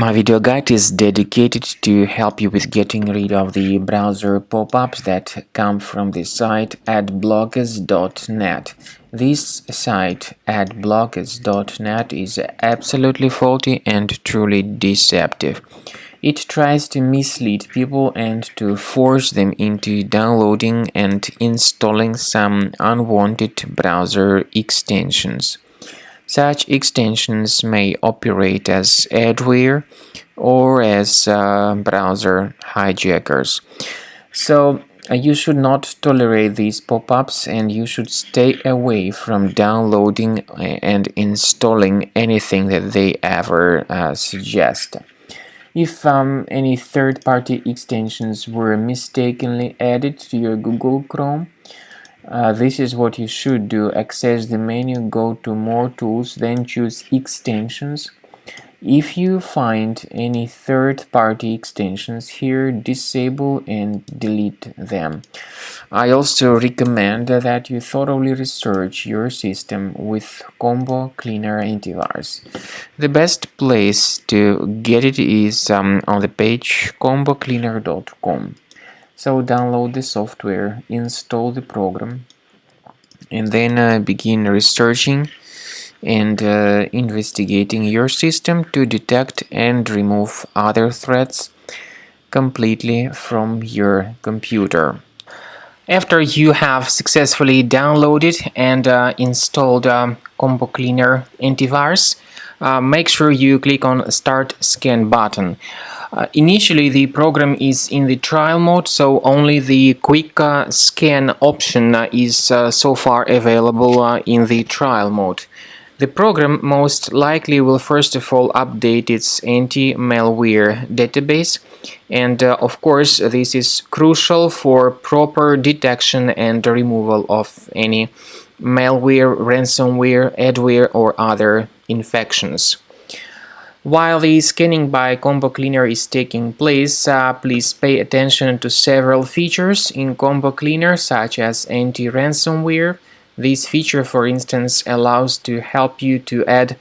My video guide is dedicated to help you with getting rid of the browser pop-ups that come from the site adblockers.net. This site adblockers.net is absolutely faulty and truly deceptive. It tries to mislead people and to force them into downloading and installing some unwanted browser extensions. Such extensions may operate as adware or as browser hijackers. So you should not tolerate these pop-ups, and you should stay away from downloading and installing anything that they ever suggest. If any third-party extensions were mistakenly added to your Google Chrome, this is what you should do. Access the menu, go to More Tools, then choose Extensions. If you find any third-party extensions here, disable and delete them. I also recommend that you thoroughly research your system with Combo Cleaner Antivirus. The best place to get it is on the page combocleaner.com. So download the software, install the program, and then begin researching and investigating your system to detect and remove other threats completely from your computer. After you have successfully downloaded and installed Combo Cleaner Antivirus, make sure you click on Start Scan button. Initially, the program is in the trial mode, so only the quick scan option is so far available in the trial mode. The program most likely will first of all update its anti-malware database, and of course this is crucial for proper detection and removal of any malware, ransomware, adware or other infections. While the scanning by Combo Cleaner is taking place, please pay attention to several features in Combo Cleaner, such as anti-ransomware. This feature, for instance, allows to help you to add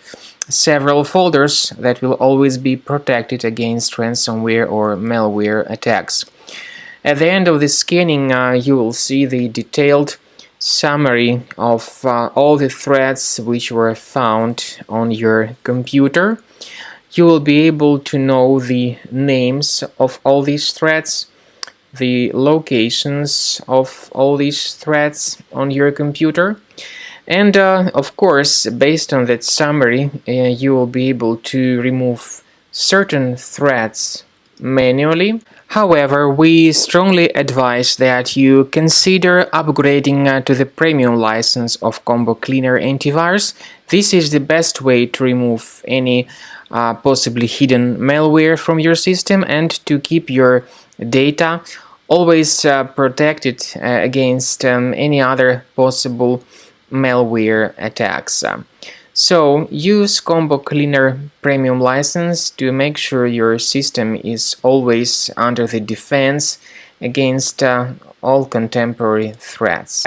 several folders that will always be protected against ransomware or malware attacks. At the end of the scanning, you will see the detailed summary of all the threats which were found on your computer. You will be able to know the names of all these threats, the locations of all these threats on your computer, and of course, based on that summary, you will be able to remove certain threats manually. However, we strongly advise that you consider upgrading to the premium license of Combo Cleaner Antivirus. This is the best way to remove any possibly hidden malware from your system and to keep your data always protected against any other possible malware attacks. So use Combo Cleaner Premium license to make sure your system is always under the defense against all contemporary threats.